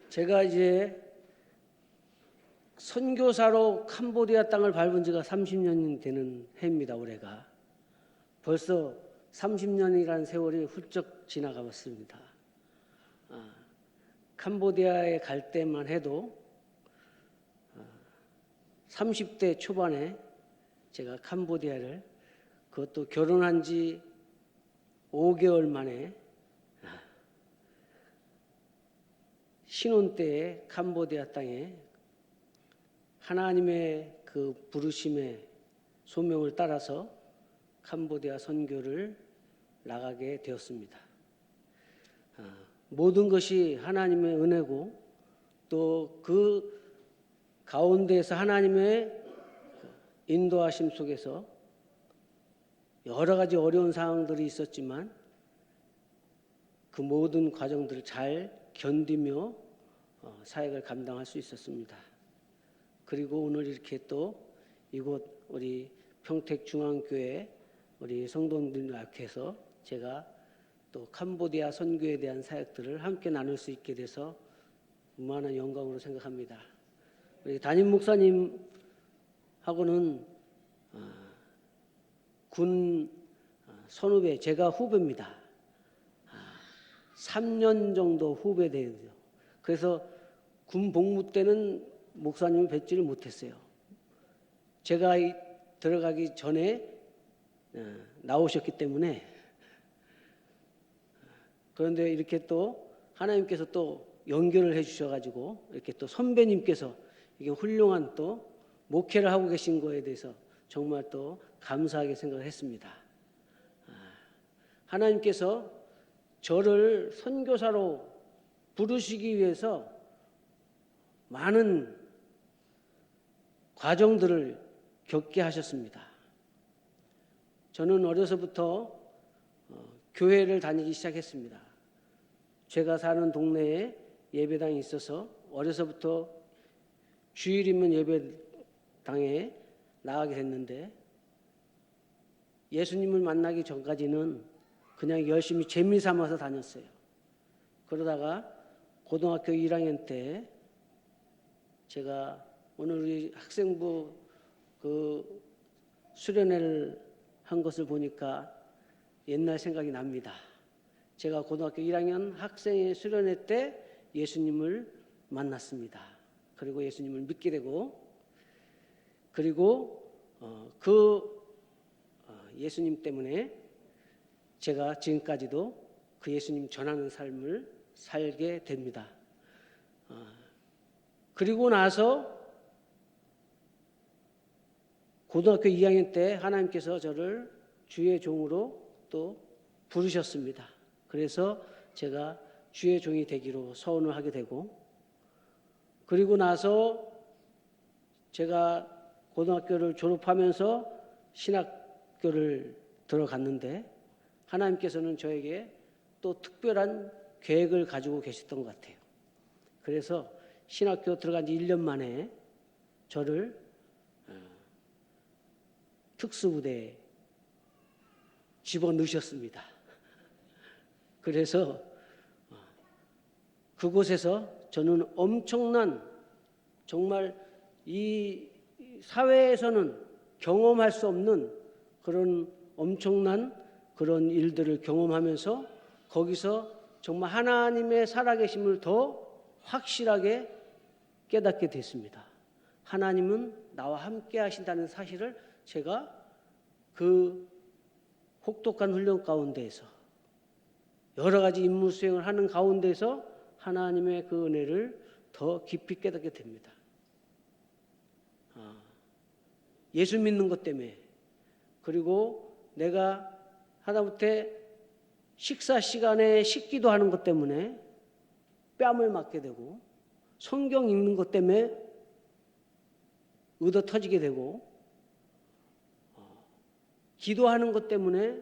제가 이제 선교사로 캄보디아 땅을 밟은 지가 30년이 되는 해입니다. 올해가. 벌써 30년이라는 세월이 훌쩍 지나가 봤습니다. 캄보디아에 갈 때만 해도 30대 초반에 제가 캄보디아를, 그것도 결혼한 지 5개월 만에 신혼 때에 캄보디아 땅에 하나님의 그 부르심의 소명을 따라서 캄보디아 선교를 나가게 되었습니다. 모든 것이 하나님의 은혜고 또 그 가운데에서 하나님의 인도하심 속에서 여러 가지 어려운 상황들이 있었지만 그 모든 과정들을 잘 견디며 사역을 감당할 수 있었습니다. 그리고 오늘 이렇게 또 이곳 우리 평택중앙교회 우리 성도님들 앞에서 제가 또 캄보디아 선교에 대한 사역들을 함께 나눌 수 있게 돼서 무한한 영광으로 생각합니다. 우리 담임 목사님하고는 군 선후배, 제가 후배입니다. 3년 정도 후배돼요. 그래서 군 복무 때는 목사님을 뵙지를 못했어요. 제가 들어가기 전에 나오셨기 때문에. 그런데 이렇게 또 하나님께서 또 연결을 해주셔가지고 이렇게 또 선배님께서 이게 훌륭한 또 목회를 하고 계신 거에 대해서 정말 또 감사하게 생각을 했습니다. 하나님께서 저를 선교사로 부르시기 위해서 많은 과정들을 겪게 하셨습니다. 저는 어려서부터 교회를 다니기 시작했습니다. 제가 사는 동네에 예배당이 있어서 어려서부터 주일이면 예배당에 나가게 됐는데 예수님을 만나기 전까지는 그냥 열심히 재미 삼아서 다녔어요. 그러다가 고등학교 1학년 때 제가 오늘 우리 학생부 그 수련회를 한 것을 보니까 옛날 생각이 납니다. 제가 고등학교 1학년 학생의 수련회 때 예수님을 만났습니다. 그리고 예수님을 믿게 되고, 그리고 예수님 때문에 제가 지금까지도 그 예수님 전하는 삶을 살게 됩니다. 그리고 나서 고등학교 2학년 때 하나님께서 저를 주의 종으로 또 부르셨습니다. 그래서 제가 주의 종이 되기로 서원을 하게 되고, 그리고 나서 제가 고등학교를 졸업하면서 신학교를 들어갔는데 하나님께서는 저에게 또 특별한 계획을 가지고 계셨던 것 같아요. 그래서 신학교 들어간 지 1년 만에 저를 특수부대에 집어넣으셨습니다. 그래서 그곳에서 저는 엄청난, 정말 이 사회에서는 경험할 수 없는 그런 엄청난 그런 일들을 경험하면서 거기서 정말 하나님의 살아계심을 더 확실하게 깨닫게 됐습니다. 하나님은 나와 함께 하신다는 사실을 제가 그 혹독한 훈련 가운데에서 여러 가지 임무 수행을 하는 가운데서 하나님의 그 은혜를 더 깊이 깨닫게 됩니다. 예수 믿는 것 때문에, 그리고 내가 하다못해 식사 시간에 식기도 하는 것 때문에 뺨을 맞게 되고, 성경 읽는 것 때문에 의도 터지게 되고, 기도하는 것 때문에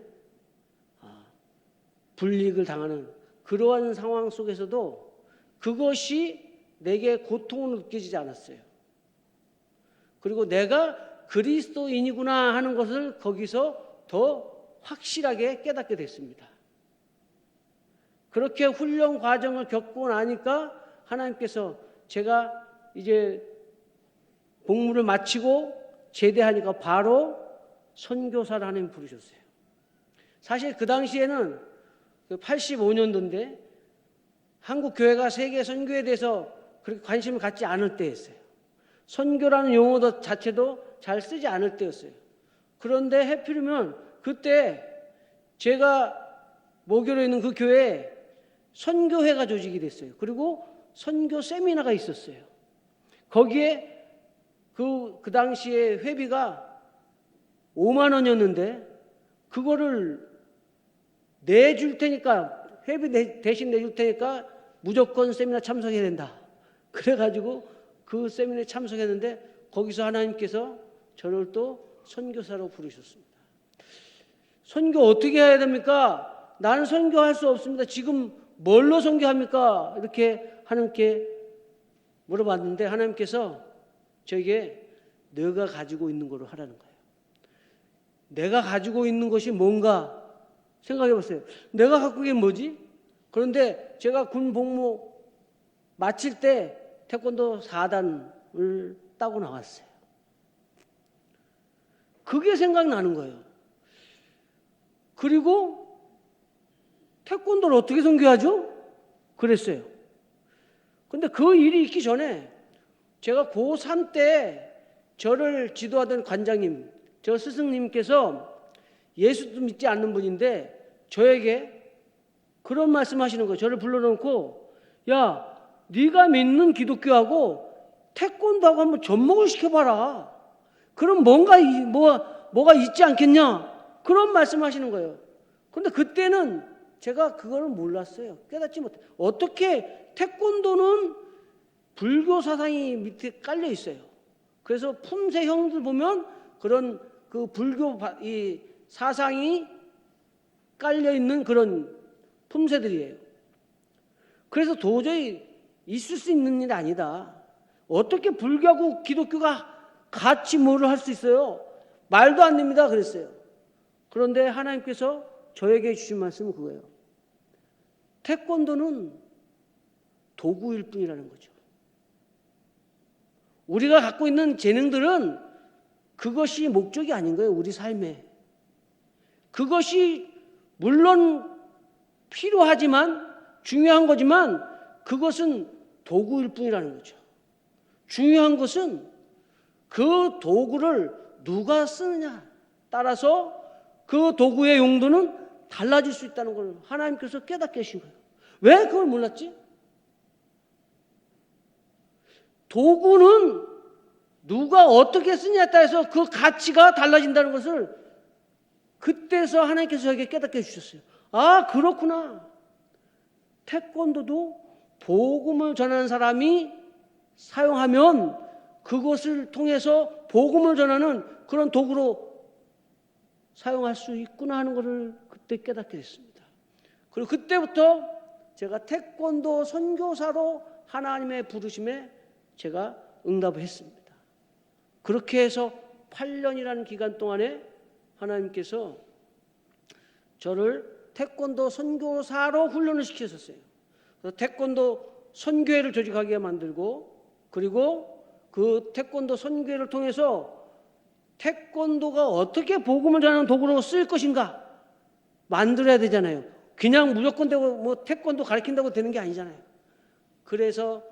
불이익을 당하는 그러한 상황 속에서도 그것이 내게 고통으로 느껴지지 않았어요. 그리고 내가 그리스도인이구나 하는 것을 거기서 더 확실하게 깨닫게 됐습니다. 그렇게 훈련 과정을 겪고 나니까 하나님께서 제가 이제 복무를 마치고 제대하니까 바로 선교사를 하나님 부르셨어요. 사실 그 당시에는 85년도인데 한국 교회가 세계 선교에 대해서 그렇게 관심을 갖지 않을 때였어요. 선교라는 용어 자체도 잘 쓰지 않을 때였어요. 그런데 해필이면 그때 제가 모교로 있는 그 교회에 선교회가 조직이 됐어요. 그리고 선교 세미나가 있었어요. 거기에 그 당시에 회비가 5만 원이었는데 그거를 내줄 테니까 회비 대신 내줄 테니까 무조건 세미나 참석해야 된다. 그래가지고 그 세미나에 참석했는데 거기서 하나님께서 저를 또 선교사로 부르셨습니다. 선교 어떻게 해야 됩니까? 나는 선교할 수 없습니다. 지금 뭘로 선교합니까? 이렇게 하나님께 물어봤는데 하나님께서 저에게 내가 가지고 있는 거로 하라는 거예요. 내가 가지고 있는 것이 뭔가 생각해 보세요. 내가 갖고 있는 게 뭐지? 그런데 제가 군 복무 마칠 때 태권도 4단을 따고 나왔어요. 그게 생각나는 거예요. 그리고 태권도를 어떻게 선교하죠? 그랬어요. 근데 그 일이 있기 전에 제가 고3 때 저를 지도하던 관장님, 저 스승님께서 예수도 믿지 않는 분인데 저에게 그런 말씀하시는 거예요. 저를 불러놓고 야, 네가 믿는 기독교하고 태권도하고 한번 접목을 시켜봐라. 그럼 뭐가 있지 않겠냐? 그런 말씀하시는 거예요. 그런데 그때는 제가 그거를 몰랐어요. 깨닫지 못해. 어떻게 태권도는 불교 사상이 밑에 깔려 있어요. 그래서 품새 형들 보면 그런 그 불교 이 사상이 깔려 있는 그런 품새들이에요. 그래서 도저히 있을 수 있는 일이 아니다. 어떻게 불교하고 기독교가 같이 뭐를 할 수 있어요? 말도 안 됩니다. 그랬어요. 그런데 하나님께서 저에게 주신 말씀은 그거예요. 태권도는 도구일 뿐이라는 거죠. 우리가 갖고 있는 재능들은 그것이 목적이 아닌 거예요. 우리 삶에. 그것이 물론 필요하지만 중요한 거지만 그것은 도구일 뿐이라는 거죠. 중요한 것은 그 도구를 누가 쓰느냐 따라서 그 도구의 용도는 달라질 수 있다는 걸 하나님께서 깨닫게 하신 거예요. 왜 그걸 몰랐지? 도구는 누가 어떻게 쓰냐에 따라서 그 가치가 달라진다는 것을 그때서 하나님께서 저에게 깨닫게 해주셨어요. 아, 그렇구나. 태권도도 복음을 전하는 사람이 사용하면 그것을 통해서 복음을 전하는 그런 도구로 사용할 수 있구나 하는 것을 그때 깨닫게 됐습니다. 그리고 그때부터 제가 태권도 선교사로 하나님의 부르심에 제가 응답을 했습니다. 그렇게 해서 8년이라는 기간 동안에 하나님께서 저를 태권도 선교사로 훈련을 시키셨어요. 그래서 태권도 선교회를 조직하게 만들고 그리고 그 태권도 선교회를 통해서 태권도가 어떻게 복음을 전하는 도구로 쓰일 것인가 만들어야 되잖아요. 그냥 무조건 되고 뭐 태권도 가르친다고 되는 게 아니잖아요. 그래서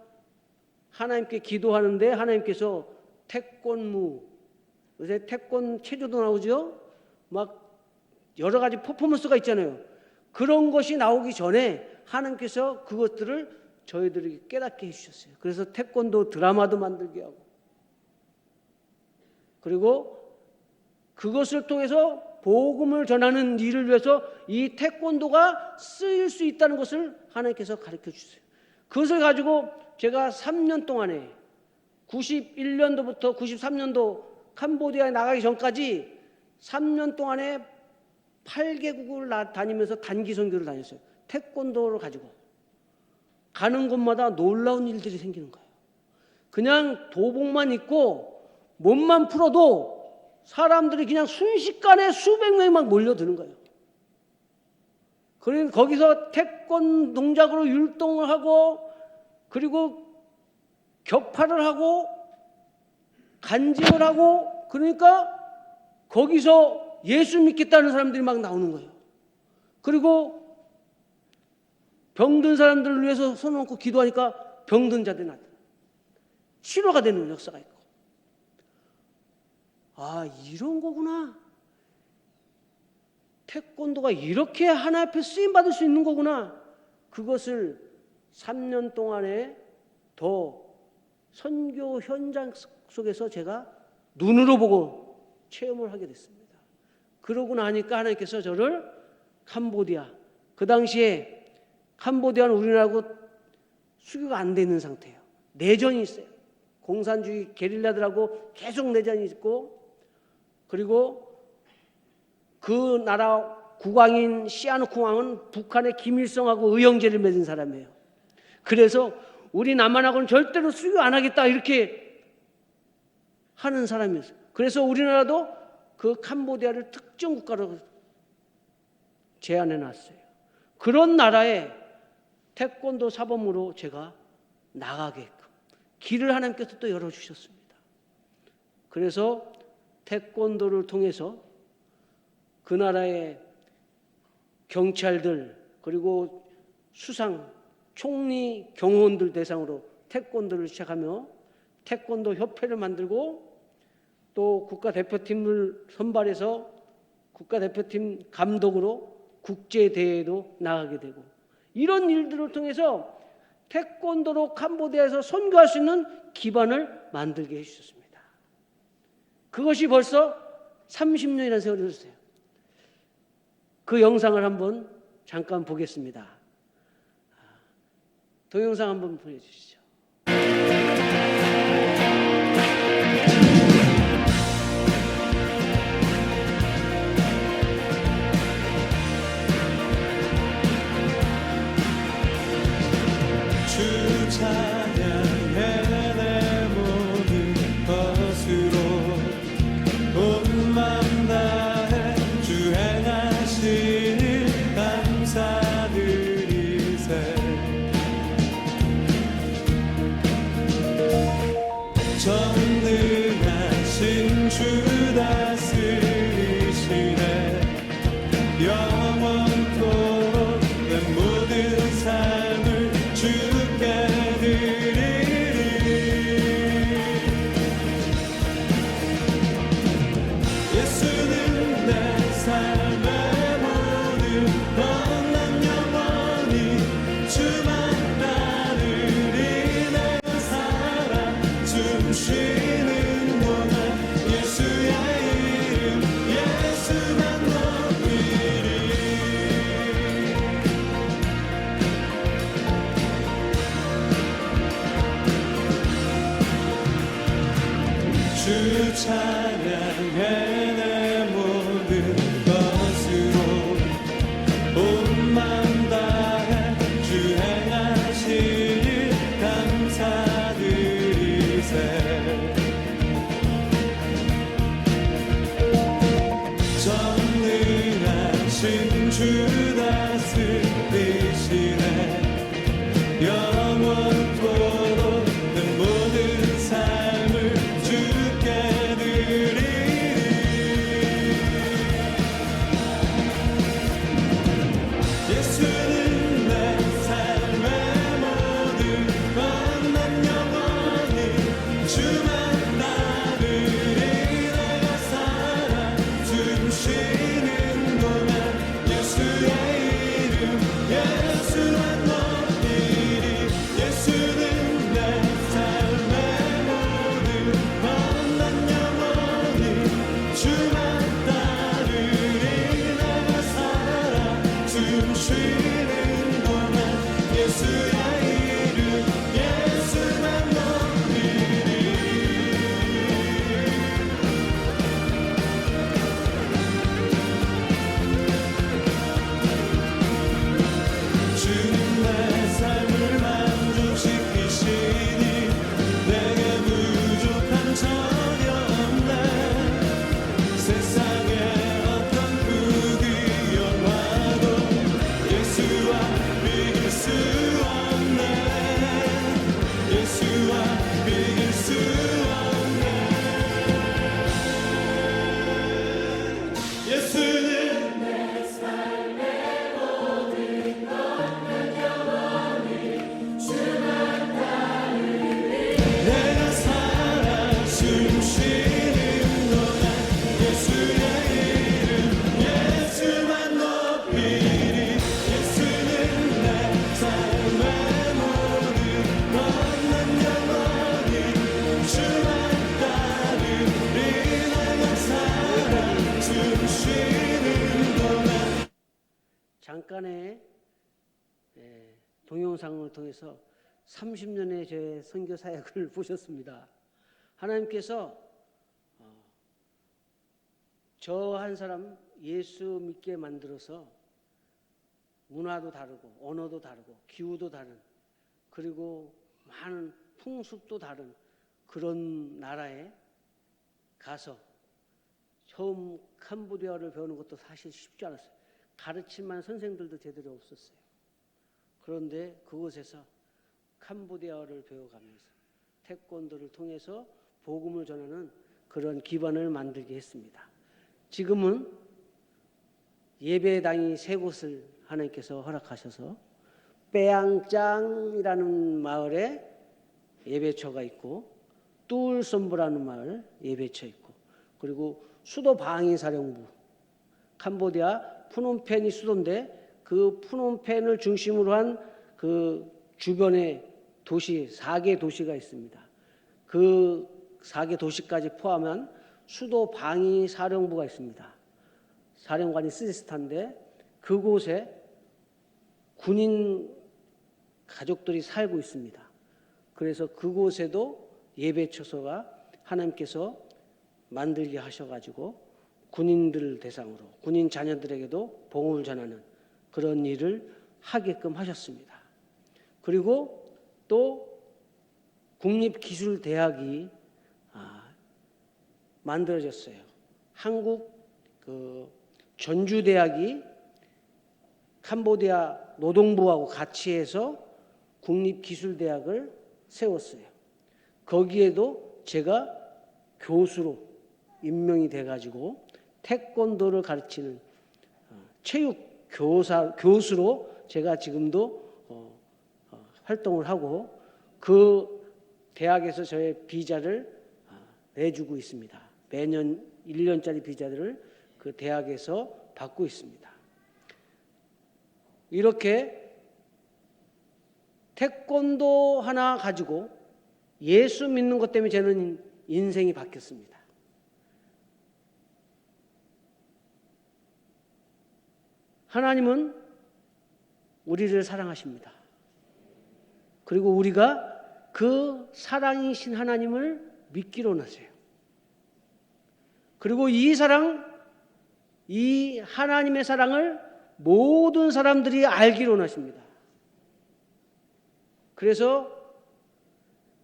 하나님께 기도하는데 하나님께서 태권무, 요새 태권 체조도 나오죠? 막 여러 가지 퍼포먼스가 있잖아요. 그런 것이 나오기 전에 하나님께서 그것들을 저희들에게 깨닫게 해주셨어요. 그래서 태권도 드라마도 만들게 하고 그리고 그것을 통해서 복음을 전하는 일을 위해서 이 태권도가 쓰일 수 있다는 것을 하나님께서 가르쳐 주세요. 그것을 가지고 제가 3년 동안에 91년도부터 93년도 캄보디아에 나가기 전까지 3년 동안에 8개국을 다니면서 단기 선교를 다녔어요. 태권도를 가지고 가는 곳마다 놀라운 일들이 생기는 거예요. 그냥 도복만 입고 몸만 풀어도 사람들이 그냥 순식간에 수백 명이 막 몰려드는 거예요. 그러니 거기서 태권 동작으로 율동을 하고 그리고 격파를 하고 간증을 하고, 그러니까 거기서 예수 믿겠다는 사람들이 막 나오는 거예요. 그리고 병든 사람들을 위해서 손 얹고 기도하니까 병든 자들이 나타나요. 치료가 되는 역사가 있고. 아, 이런 거구나. 태권도가 이렇게 하나님 앞에 쓰임받을 수 있는 거구나. 그것을 3년 동안에 더 선교 현장 속에서 제가 눈으로 보고 체험을 하게 됐습니다. 그러고 나니까 하나님께서 저를 캄보디아, 그 당시에 캄보디아는 우리나라하고 수교가 안 되는 상태예요. 내전이 있어요. 공산주의 게릴라들하고 계속 내전이 있고, 그리고 그 나라 국왕인 시아누크 왕은 북한의 김일성하고 의형제를 맺은 사람이에요. 그래서 우리 남한하고는 절대로 수교 안 하겠다 이렇게 하는 사람이었어요. 그래서 우리나라도 그 캄보디아를 특정 국가로 제안해 놨어요. 그런 나라에 태권도 사범으로 제가 나가게끔 길을 하나님께서 또 열어주셨습니다. 그래서 태권도를 통해서 그 나라의 경찰들, 그리고 수상 총리 경호원들 대상으로 태권도를 시작하며 태권도 협회를 만들고, 또 국가대표팀을 선발해서 국가대표팀 감독으로 국제대회에도 나가게 되고, 이런 일들을 통해서 태권도로 캄보디아에서 선교할 수 있는 기반을 만들게 해주셨습니다. 그것이 벌써 30년이라는 세월이 흘렀어요. 그 영상을 한번 잠깐 보겠습니다. 동영상 한번 보여주시죠. 주 찬양해 내 모든 것으로 온 마음 다해 주 행하신 일 감사드리세. 전능하신 주 다스리시네. 영원토록 내 모든 삶을 주께 드리리. 예수는 내 삶의 모든 넌 영원히 주만 따르리. 내 사랑 숨쉬는 동안 예수의 이름 예수만 높이리. 주 찬양해 내 모든 것으로 온 마음 다해 주 행하신 일 감사드리세. 전능하신 주 다스리시네. 영원토록 내 모든 삶을 주께 드리리. 예수는 내 삶의 모든 넌 영원히 주만 따르리. 내가 살아 숨쉬는 동안 예수의 이름 예수만 높이리. 예수는 내 삶의 모든 넌 영원히 주만 따르리. 내가 살아 숨쉬는 동안 예수의 이름 예수만 높이리. 주는 내 삶을 만족시키시니 내게 부족한 전혀 없네. 세상의 어떤 부귀영화도 예수와 비길 수 없네. 동영상을 통해서 30년의 제 선교 사역을 보셨습니다. 하나님께서 저 한 사람 예수 믿게 만들어서 문화도 다르고 언어도 다르고 기후도 다른, 그리고 많은 풍습도 다른 그런 나라에 가서 처음 캄보디아를 배우는 것도 사실 쉽지 않았어요. 가르칠 만한 선생들도 제대로 없었어요. 그런데 그곳에서 캄보디아어를 배워가면서 태권도를 통해서 복음을 전하는 그런 기반을 만들게 했습니다. 지금은 예배당이 3곳을 하나님께서 허락하셔서 빼양짱이라는 마을에 예배처가 있고, 뚜울솜부라는 마을 예배처 있고, 그리고 수도 방위사령부, 캄보디아 푸놈펜이 수도인데 그 푸놈펜을 중심으로 한 그 주변에 도시 4개 도시가 있습니다. 그 4개 도시까지 포함한 수도 방위사령부가 있습니다. 사령관이 스리스탄데 그곳에 군인 가족들이 살고 있습니다. 그래서 그곳에도 예배처소가 하나님께서 만들게 하셔가지고 군인들 대상으로 군인 자녀들에게도 복음을 전하는 그런 일을 하게끔 하셨습니다. 그리고 또 국립기술대학이 만들어졌어요. 한국 전주대학이 캄보디아 노동부하고 같이 해서 국립기술대학을 세웠어요. 거기에도 제가 교수로 임명이 돼가지고 태권도를 가르치는 체육 교수로 제가 지금도 활동을 하고 그 대학에서 저의 비자를 내주고 있습니다. 매년 1년짜리 비자들을 그 대학에서 받고 있습니다. 이렇게 태권도 하나 가지고 예수 믿는 것 때문에 저는 인생이 바뀌었습니다. 하나님은 우리를 사랑하십니다. 그리고 우리가 그 사랑이신 하나님을 믿기로 하세요. 그리고 이 하나님의 사랑을 모든 사람들이 알기로 하십니다. 그래서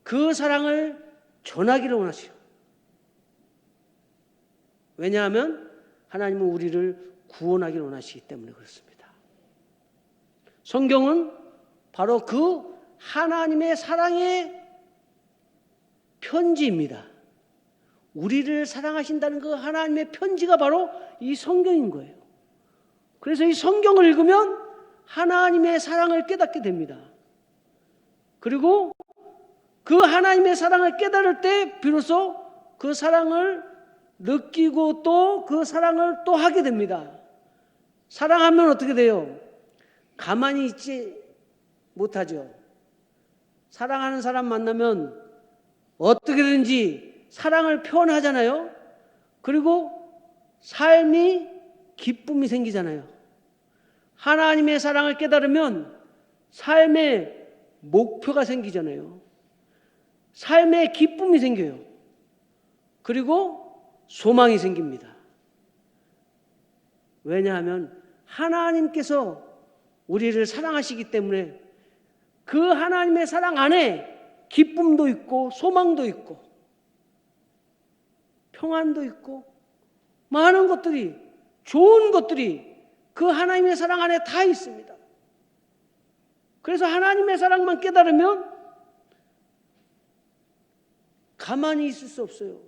그 사랑을 전하기로 원하시오. 왜냐하면 하나님은 우리를 구원하기를 원하시기 때문에 그렇습니다. 성경은 바로 그 하나님의 사랑의 편지입니다. 우리를 사랑하신다는 그 하나님의 편지가 바로 이 성경인 거예요. 그래서 이 성경을 읽으면 하나님의 사랑을 깨닫게 됩니다. 그리고 그 하나님의 사랑을 깨달을 때 비로소 그 사랑을 느끼고 또 그 사랑을 또 하게 됩니다. 사랑하면 어떻게 돼요? 가만히 있지 못하죠. 사랑하는 사람 만나면 어떻게든지 사랑을 표현하잖아요. 그리고 삶이 기쁨이 생기잖아요. 하나님의 사랑을 깨달으면 삶의 목표가 생기잖아요. 삶의 기쁨이 생겨요. 그리고 소망이 생깁니다. 왜냐하면 하나님께서 우리를 사랑하시기 때문에 그 하나님의 사랑 안에 기쁨도 있고 소망도 있고 평안도 있고 많은 것들이, 좋은 것들이 그 하나님의 사랑 안에 다 있습니다. 그래서 하나님의 사랑만 깨달으면 가만히 있을 수 없어요.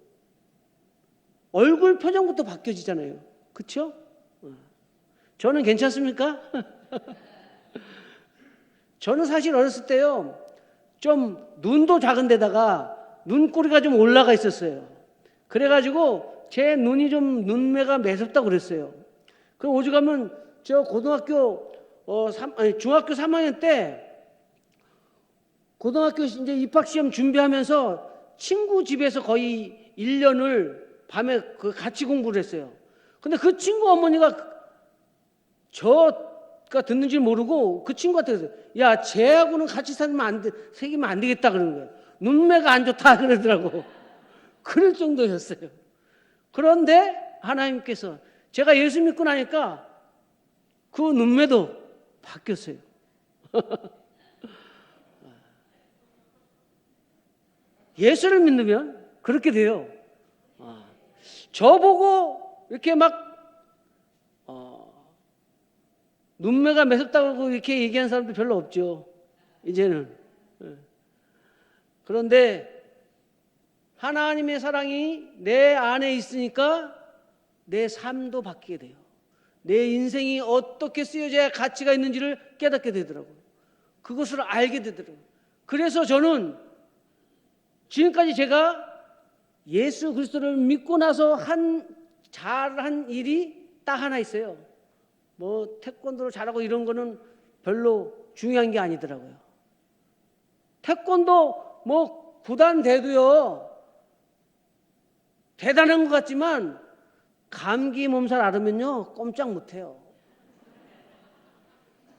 얼굴 표정부터 바뀌어지잖아요. 그렇죠? 저는 괜찮습니까? 저는 사실 어렸을 때요, 좀 눈도 작은 데다가 눈꼬리가 좀 올라가 있었어요. 그래가지고 제 눈이 좀 눈매가 매섭다고 그랬어요. 그 오죽하면 저 고등학교 중학교 3학년 때 고등학교 이제 입학시험 준비하면서 친구 집에서 거의 1년을 밤에 같이 공부를 했어요. 근데 그 친구 어머니가 저 듣는 줄 모르고 그 친구한테 그랬어요. 야, 쟤하고는 같이 살면 안 돼, 새기면 안 되겠다 그러는 거예요. 눈매가 안 좋다 그러더라고. 그럴 정도였어요. 그런데 하나님께서 제가 예수 믿고 나니까 그 눈매도 바뀌었어요. 예수를 믿으면 그렇게 돼요. 저보고 이렇게 막 눈매가 매섭다고 이렇게 얘기하는 사람도 별로 없죠. 이제는. 그런데 하나님의 사랑이 내 안에 있으니까 내 삶도 바뀌게 돼요. 내 인생이 어떻게 쓰여져야 가치가 있는지를 깨닫게 되더라고요. 그것을 알게 되더라고요. 그래서 저는 지금까지 제가 예수 그리스도를 믿고 나서 잘한 일이 딱 하나 있어요. 뭐 태권도를 잘하고 이런 거는 별로 중요한 게 아니더라고요. 태권도 뭐 구단돼도요 대단한 것 같지만 감기 몸살 앓으면요 꼼짝 못해요.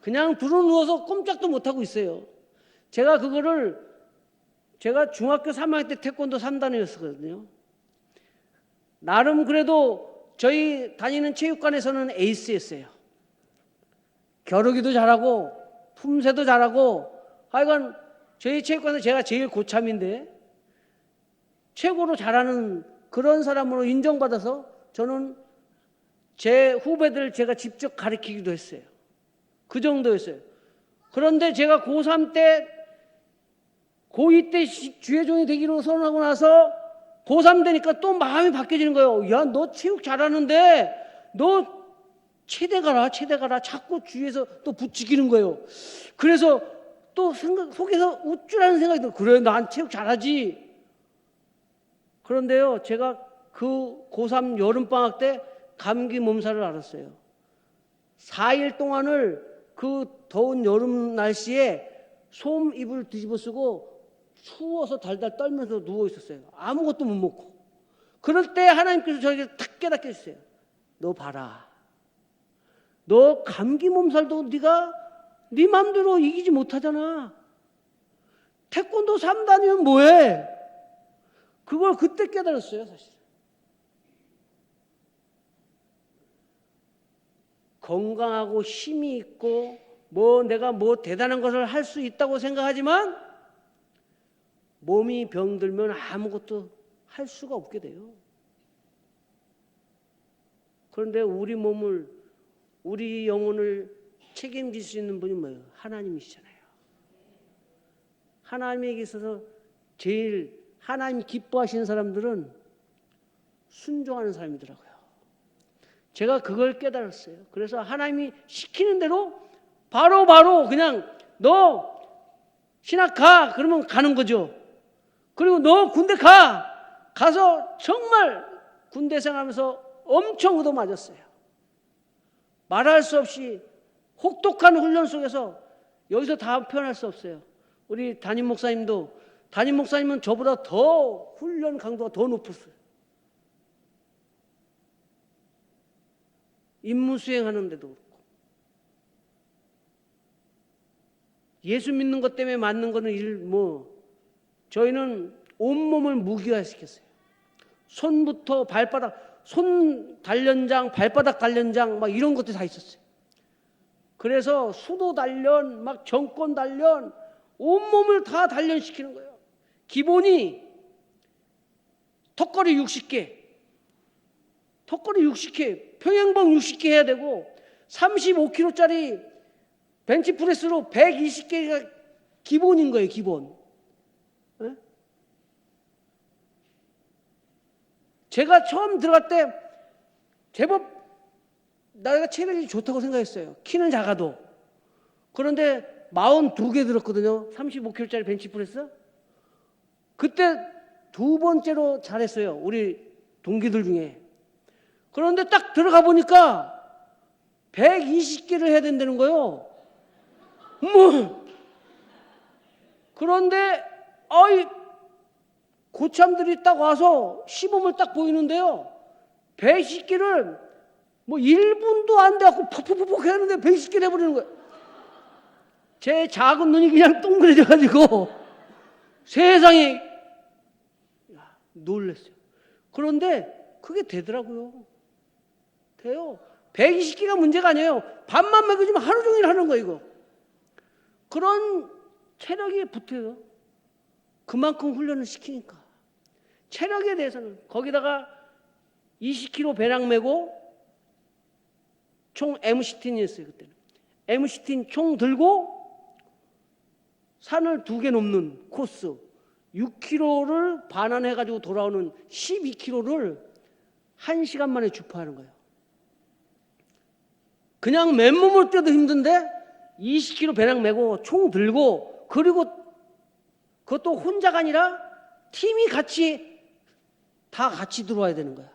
그냥 누워서 꼼짝도 못하고 있어요. 제가 중학교 3학년 때 태권도 3단이었거든요. 나름 그래도 저희 다니는 체육관에서는 에이스였어요. 겨루기도 잘하고 품새도 잘하고 하여간 저희 체육관에서 제가 제일 고참인데 최고로 잘하는 그런 사람으로 인정받아서 저는 제 후배들 제가 직접 가르치기도 했어요. 그 정도였어요. 그런데 제가 고3 때 고2 때 주회종이 되기로 선언하고 나서 고3 되니까 또 마음이 바뀌어지는 거예요. 야, 너 체육 잘하는데 너 체대 가라. 자꾸 주위에서 또 부추기는 거예요. 그래서 또 속에서 우쭐하는 생각이 들어요. 그래, 난 체육 잘하지. 그런데요, 제가 그 고3 여름방학 때 감기 몸살을 앓았어요. 4일 동안을 그 더운 여름 날씨에 솜 이불 뒤집어 쓰고 추워서 달달 떨면서 누워 있었어요. 아무것도 못 먹고. 그럴 때 하나님께서 저에게 탁 깨닫게 해주세요. 너 봐라. 너 감기 몸살도 네가 네 마음대로 이기지 못하잖아. 태권도 3단이면 뭐해? 그걸 그때 깨달았어요, 사실. 건강하고 힘이 있고 내가 대단한 것을 할 수 있다고 생각하지만 몸이 병들면 아무것도 할 수가 없게 돼요. 그런데 우리 영혼을 책임질 수 있는 분이 뭐예요? 하나님이시잖아요. 하나님에게 있어서 제일 하나님 기뻐하시는 사람들은 순종하는 사람이더라고요. 제가 그걸 깨달았어요. 그래서 하나님이 시키는 대로 바로 그냥 너 신학 가 그러면 가는 거죠. 그리고 너 군대 가서 정말 군대 생활하면서 엄청 얻어맞았어요. 말할 수 없이 혹독한 훈련 속에서 여기서 다 표현할 수 없어요. 우리 담임 목사님은 저보다 더 훈련 강도가 더 높았어요. 임무 수행하는데도 그렇고. 예수 믿는 것 때문에 맞는 거는 저희는 온몸을 무기화시켰어요. 손부터 발바닥, 손 단련장, 발바닥 단련장 막 이런 것도 다 있었어요. 그래서 수도 단련, 막 정권 단련, 온몸을 다 단련시키는 거예요. 기본이 턱걸이 60개, 평행봉 60개 해야 되고 35kg짜리 벤치프레스로 120개가 기본인 거예요, 기본. 네? 제가 처음 들어갈 때 제법 내가 체력이 좋다고 생각했어요. 키는 작아도. 그런데 42개 들었거든요. 35kg짜리 벤치프레스. 그때 두 번째로 잘했어요. 우리 동기들 중에. 그런데 딱 들어가 보니까 120개를 해야 된다는 거예요. 그런데 고참들이 딱 와서 시범을 딱 보이는데요. 120개를 뭐 1분도 안 돼갖고 퍽퍽퍽 하는데 120개 해버리는 거야. 제 작은 눈이 그냥 동그래져가지고 세상에 놀랐어요. 그런데 그게 되더라고요. 돼요. 120개가 문제가 아니에요. 밥만 먹여주면 하루 종일 하는 거예요, 이거. 그런 체력이 붙어요. 그만큼 훈련을 시키니까. 체력에 대해서는 거기다가 20kg 배낭 메고 총 M15였어요, 그때는. M15 총 들고 산을 2개 넘는 코스 6km를 반환해가지고 돌아오는 12km를 1시간 만에 주파하는 거예요. 그냥 맨몸을 뛰어도 힘든데 20kg 배낭 메고 총 들고, 그리고 그것도 혼자가 아니라 팀이 다 같이 들어와야 되는 거야.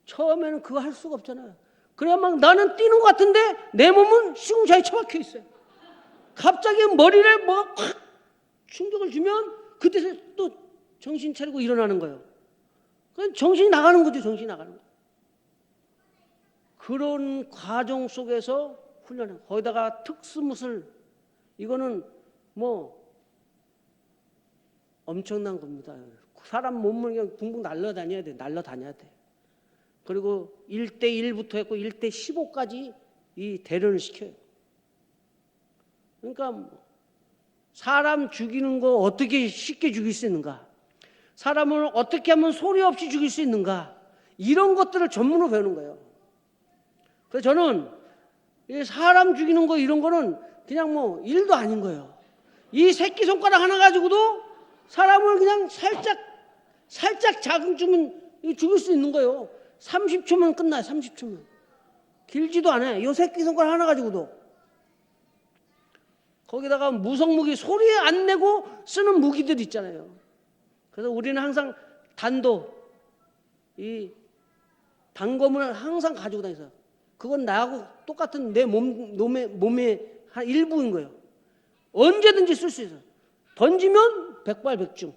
처음에는 그거 할 수가 없잖아요. 그래 막 나는 뛰는 것 같은데 내 몸은 시궁창에 처박혀 있어요. 갑자기 머리를 뭐 확 충격을 주면 그때서 또 정신 차리고 일어나는 거예요. 그냥 정신이 나가는 거죠. 정신이 나가는 거. 그런 과정 속에서 훈련을, 거기다가 특수무술, 이거는 뭐 엄청난 겁니다. 사람 몸을 그냥 붕붕 날라다녀야 돼. 날라다녀야 돼. 그리고 1대1부터 했고 1대15까지 이 대련을 시켜요. 그러니까 사람 죽이는 거 어떻게 쉽게 죽일 수 있는가, 사람을 어떻게 하면 소리 없이 죽일 수 있는가, 이런 것들을 전문으로 배우는 거예요. 그래서 저는 사람 죽이는 거 이런 거는 그냥 뭐 일도 아닌 거예요. 이 새끼손가락 하나 가지고도 사람을 그냥 살짝 자극 주면 죽일 수 있는 거예요. 30초면 끝나요. 30초면. 길지도 않아요. 이 새끼손가락 하나 가지고도. 거기다가 무성무기, 소리 안 내고 쓰는 무기들 있잖아요. 그래서 우리는 항상 단도, 이 단검을 항상 가지고 다니서, 그건 나하고 똑같은 내 몸의 한 일부인 거예요. 언제든지 쓸 수 있어요. 던지면 백발백중.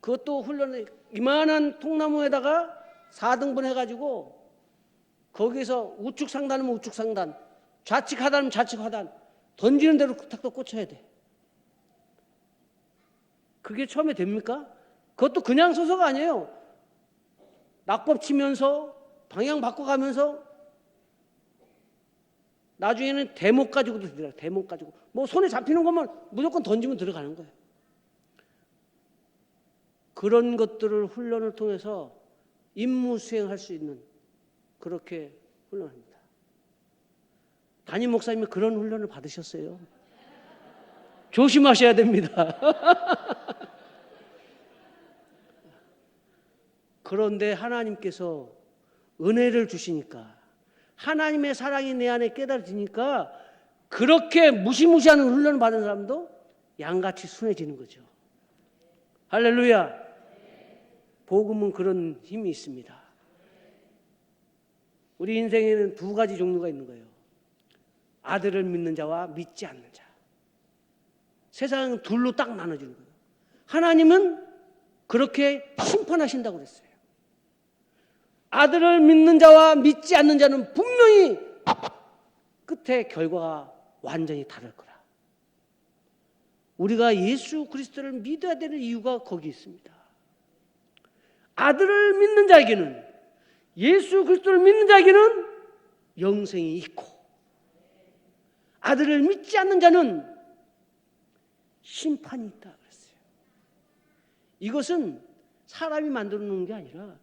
그것도 훈련을 이만한 통나무에다가 4등분 해가지고 거기서 우측 상단이면 우측 상단, 좌측 하단이면 좌측 하단, 던지는 대로 탁탁 꽂혀야 돼. 그게 처음에 됩니까? 그것도 그냥 서서가 아니에요. 낙법 치면서 방향 바꿔가면서 나중에는 대목 가지고도 들어가요. 대목 가지고 뭐 손에 잡히는 것만 무조건 던지면 들어가는 거예요. 그런 것들을 훈련을 통해서 임무 수행할 수 있는, 그렇게 훈련합니다. 담임 목사님이 그런 훈련을 받으셨어요. 조심하셔야 됩니다. 그런데 하나님께서 은혜를 주시니까, 하나님의 사랑이 내 안에 깨달아지니까 그렇게 무시무시한 훈련을 받은 사람도 양같이 순해지는 거죠. 할렐루야. 복음은 그런 힘이 있습니다. 우리 인생에는 2가지 종류가 있는 거예요. 아들을 믿는 자와 믿지 않는 자. 세상은 둘로 딱 나눠지는 거예요. 하나님은 그렇게 심판하신다고 그랬어요. 아들을 믿는 자와 믿지 않는 자는 분명히 끝에 결과가 완전히 다를 거라. 우리가 예수 그리스도를 믿어야 되는 이유가 거기 있습니다. 아들을 믿는 자에게는, 예수 그리스도를 믿는 자에게는 영생이 있고, 아들을 믿지 않는 자는 심판이 있다 그랬어요. 이것은 사람이 만들어 놓은 게 아니라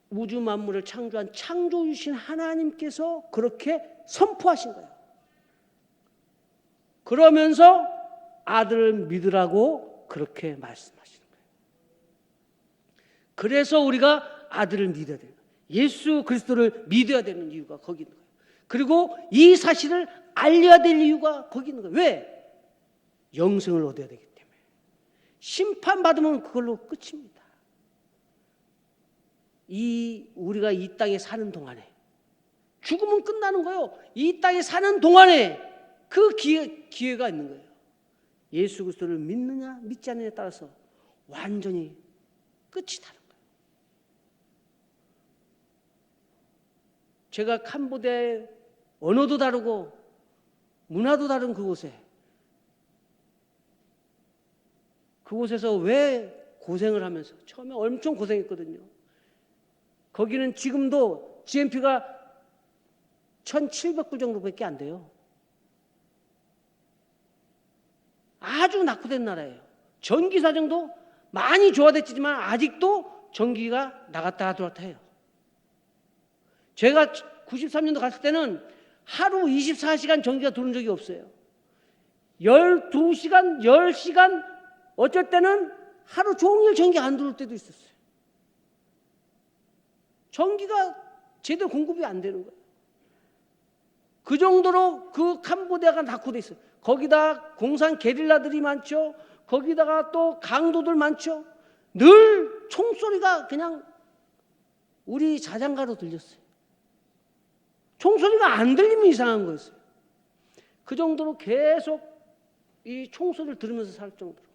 우주 만물을 창조한 창조주신 하나님께서 그렇게 선포하신 거예요. 그러면서 아들을 믿으라고 그렇게 말씀하시는 거예요. 그래서 우리가 아들을 믿어야 돼요. 예수 그리스도를 믿어야 되는 이유가 거기 있는 거예요. 그리고 이 사실을 알려야 될 이유가 거기 있는 거예요. 왜? 영생을 얻어야 되기 때문에. 심판받으면 그걸로 끝입니다. 우리가 이 땅에 사는 동안에, 죽으면 끝나는 거예요. 이 땅에 사는 동안에 그 기회가 있는 거예요. 예수 그리스도를 믿느냐 믿지 않느냐에 따라서 완전히 끝이 다른 거예요. 제가 캄보디아의 언어도 다르고 문화도 다른 그곳에서 왜 고생을 하면서 처음에 엄청 고생했거든요. 거기는 지금도 GNP가 1,700불 정도밖에 안 돼요. 아주 낙후된 나라예요. 전기 사정도 많이 좋아졌지만 아직도 전기가 나갔다 들어왔다 해요. 제가 93년도 갔을 때는 하루 24시간 전기가 들어온 적이 없어요. 12시간, 10시간, 어쩔 때는 하루 종일 전기 안 들어올 때도 있었어요. 전기가 제대로 공급이 안 되는 거예요. 그 정도로 그 캄보디아가 낙후돼 있어요. 거기다 공산 게릴라들이 많죠. 거기다가 또 강도들 많죠. 늘 총소리가 그냥 우리 자장가로 들렸어요. 총소리가 안 들리면 이상한 거였어요. 그 정도로 계속 이 총소리를 들으면서 살 정도로.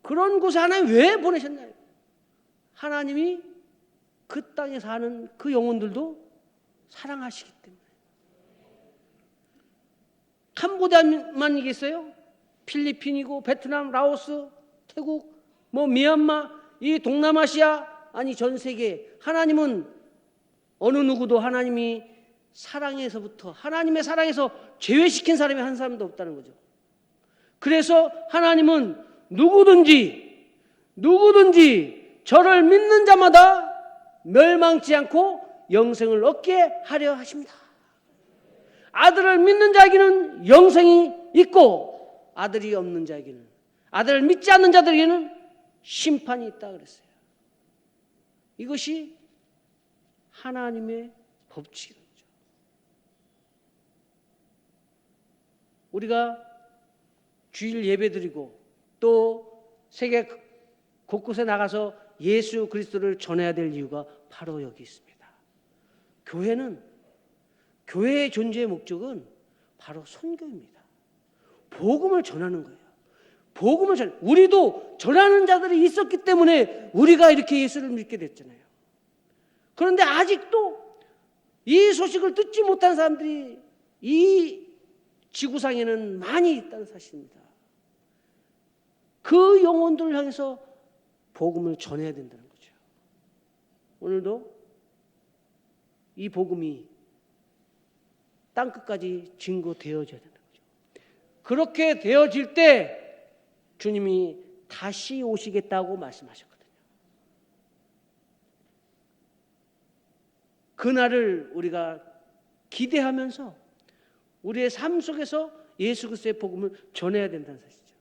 그런 곳에 하나님 왜 보내셨나요? 하나님이 그 땅에 사는 그 영혼들도 사랑하시기 때문에. 캄보디아만이겠어요? 필리핀이고 베트남, 라오스, 태국, 미얀마, 이 동남아시아, 아니 전 세계 하나님은 어느 누구도 하나님이 사랑에서부터 하나님의 사랑에서 제외시킨 사람이 한 사람도 없다는 거죠. 그래서 하나님은 누구든지 저를 믿는 자마다 멸망치 않고 영생을 얻게 하려 하십니다. 아들을 믿는 자에게는 영생이 있고 아들이 없는 자에게는, 아들을 믿지 않는 자들에게는 심판이 있다 그랬어요. 이것이 하나님의 법칙이죠. 우리가 주일 예배드리고 또 세계 곳곳에 나가서 예수 그리스도를 전해야 될 이유가 바로 여기 있습니다. 교회의 존재의 목적은 바로 선교입니다. 복음을 전하는 거예요. 우리도 전하는 자들이 있었기 때문에 우리가 이렇게 예수를 믿게 됐잖아요. 그런데 아직도 이 소식을 듣지 못한 사람들이 이 지구상에는 많이 있다는 사실입니다. 그 영혼들을 향해서 복음을 전해야 된다는 거죠. 오늘도 이 복음이 땅끝까지 증거되어져야 된다는 거죠. 그렇게 되어질 때 주님이 다시 오시겠다고 말씀하셨거든요. 그날을 우리가 기대하면서 우리의 삶 속에서 예수 그리스도의 복음을 전해야 된다는 사실이죠.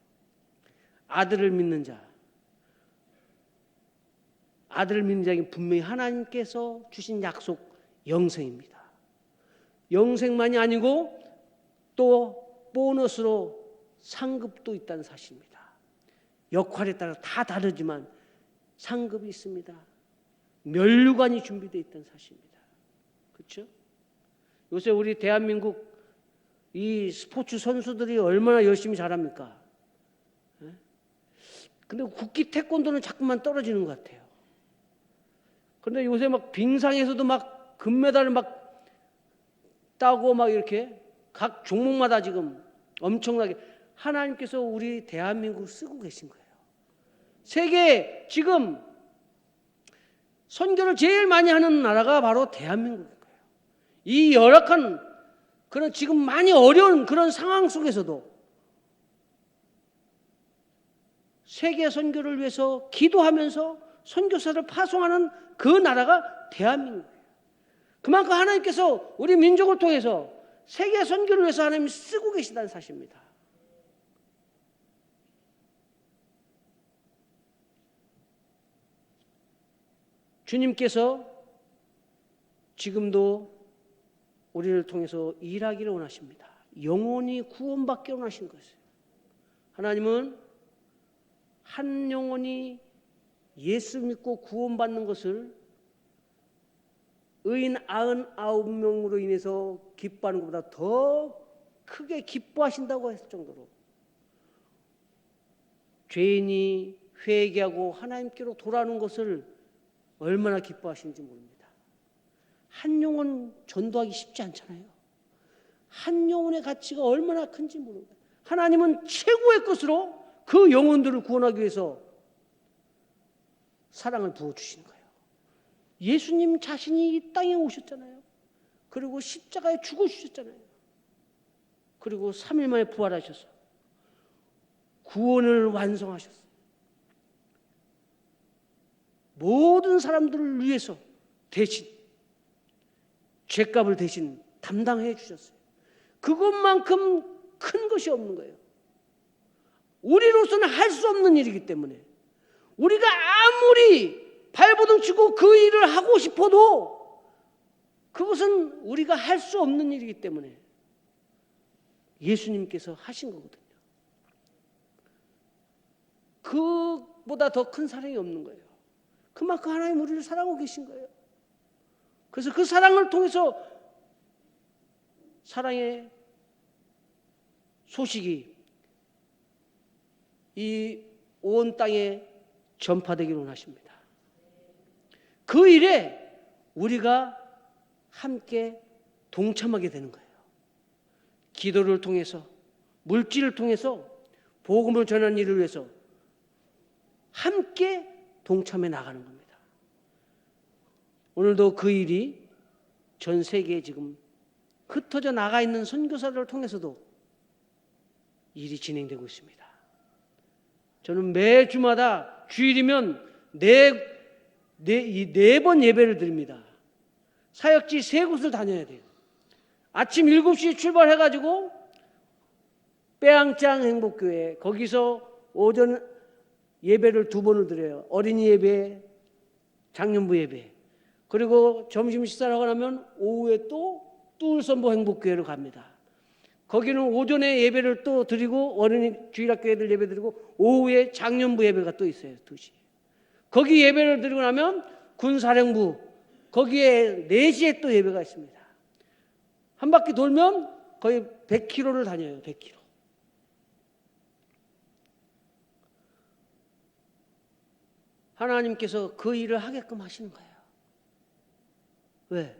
아들을 믿는 자에게 분명히 하나님께서 주신 약속 영생입니다. 영생만이 아니고 또 보너스로 상급도 있다는 사실입니다. 역할에 따라 다 다르지만 상급이 있습니다. 면류관이 준비되어 있다는 사실입니다. 그렇죠? 요새 우리 대한민국 이 스포츠 선수들이 얼마나 열심히 잘합니까? 근데 국기 태권도는 자꾸만 떨어지는 것 같아요. 그런데 요새 막 빙상에서도 막 금메달을 막 따고 막 이렇게 각 종목마다 지금 엄청나게 하나님께서 우리 대한민국을 쓰고 계신 거예요. 세계에 지금 선교를 제일 많이 하는 나라가 바로 대한민국인 거예요. 이 열악한 그런 지금 많이 어려운 그런 상황 속에서도 세계 선교를 위해서 기도하면서 선교사를 파송하는 그 나라가 대한민국이에요. 그만큼 하나님께서 우리 민족을 통해서 세계 선교를 위해서 하나님이 쓰고 계시다는 사실입니다. 주님께서 지금도 우리를 통해서 일하기를 원하십니다. 영혼이 구원받기를 원하시는 것이에요. 하나님은 한 영혼이 예수 믿고 구원받는 것을 의인 99명으로 인해서 기뻐하는 것보다 더 크게 기뻐하신다고 했을 정도로 죄인이 회개하고 하나님께로 돌아오는 것을 얼마나 기뻐하시는지 모릅니다. 한 영혼 전도하기 쉽지 않잖아요. 한 영혼의 가치가 얼마나 큰지 모릅니다. 하나님은 최고의 것으로 그 영혼들을 구원하기 위해서 사랑을 부어주신 거예요. 예수님 자신이 이 땅에 오셨잖아요. 그리고 십자가에 죽어주셨잖아요. 그리고 3일 만에 부활하셔서 구원을 완성하셨어요. 모든 사람들을 위해서 대신 죄값을 대신 담당해 주셨어요. 그것만큼 큰 것이 없는 거예요. 우리로서는 할 수 없는 일이기 때문에 우리가 아무리 발버둥 치고 그 일을 하고 싶어도 그것은 우리가 할 수 없는 일이기 때문에 예수님께서 하신 거거든요. 그보다 더 큰 사랑이 없는 거예요. 그만큼 하나님 우리를 사랑하고 계신 거예요. 그래서 그 사랑을 통해서 사랑의 소식이 이 온 땅에 전파되기를 원하십니다. 그 일에 우리가 함께 동참하게 되는 거예요. 기도를 통해서, 물질을 통해서 복음을 전하는 일을 위해서 함께 동참해 나가는 겁니다. 오늘도 그 일이 전 세계에 지금 흩어져 나가 있는 선교사들을 통해서도 일이 진행되고 있습니다. 저는 매주마다 주일이면 네 번 예배를 드립니다. 사역지 3곳을 다녀야 돼요. 아침 7시에 출발해가지고 빼앙짱 행복교회, 거기서 오전 예배를 2번을 드려요. 어린이 예배, 장년부 예배. 그리고 점심 식사를 하고 나면 오후에 또 뚫선보 행복교회로 갑니다. 거기는 오전에 예배를 또 드리고 어린이 주일학교 애들 예배 드리고 오후에 장년부 예배가 또 있어요. 2시. 거기 예배를 드리고 나면 군사령부, 거기에 4시에 또 예배가 있습니다. 한 바퀴 돌면 거의 100km를 다녀요. 100km. 하나님께서 그 일을 하게끔 하시는 거예요. 왜?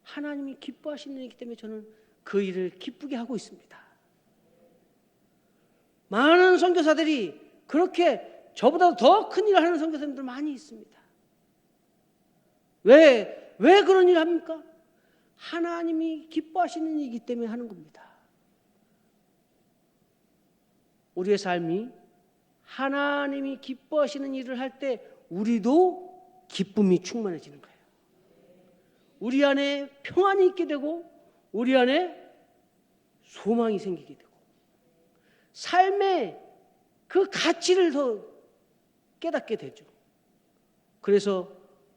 하나님이 기뻐하시는 일이기 때문에 저는 그 일을 기쁘게 하고 있습니다. 많은 선교사들이 그렇게 저보다 더 큰 일을 하는 선교사님들 많이 있습니다. 왜 그런 일을 합니까? 하나님이 기뻐하시는 일이기 때문에 하는 겁니다. 우리의 삶이 하나님이 기뻐하시는 일을 할 때 우리도 기쁨이 충만해지는 거예요. 우리 안에 평안이 있게 되고 우리 안에 소망이 생기게 되고 삶의 그 가치를 더 깨닫게 되죠. 그래서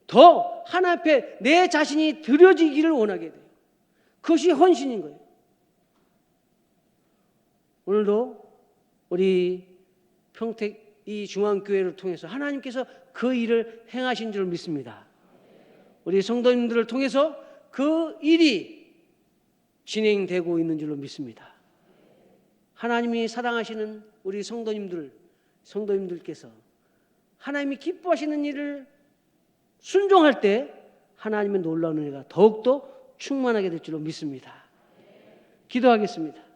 더 하나님 앞에 내 자신이 드려지기를 원하게 돼요. 그것이 헌신인 거예요. 오늘도 우리 평택 이 중앙교회를 통해서 하나님께서 그 일을 행하신 줄 믿습니다. 우리 성도님들을 통해서 그 일이 진행되고 있는 줄로 믿습니다. 하나님이 사랑하시는 우리 성도님들께서 하나님이 기뻐하시는 일을 순종할 때 하나님의 놀라운 은혜가 더욱더 충만하게 될 줄로 믿습니다. 기도하겠습니다.